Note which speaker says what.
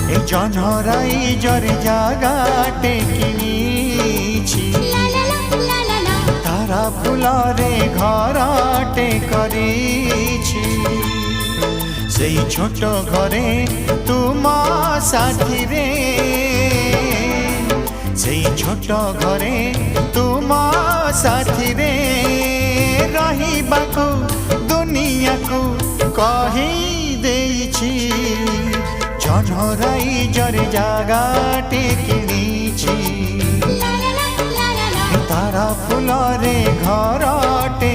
Speaker 1: এই জনরাই জরে জাগাটে কিনিছি তারা ফুলরে ঘরটে করিছি সেই ছোট ঘরে তুম সাথীরে সেই ছোট ঘরে তুম সাথীরে রহিবাকু দুনিয়াকু কহি দেইছি জনরাই জরে জাগাটে কিনিছি তারা ফুলরে ঘরটে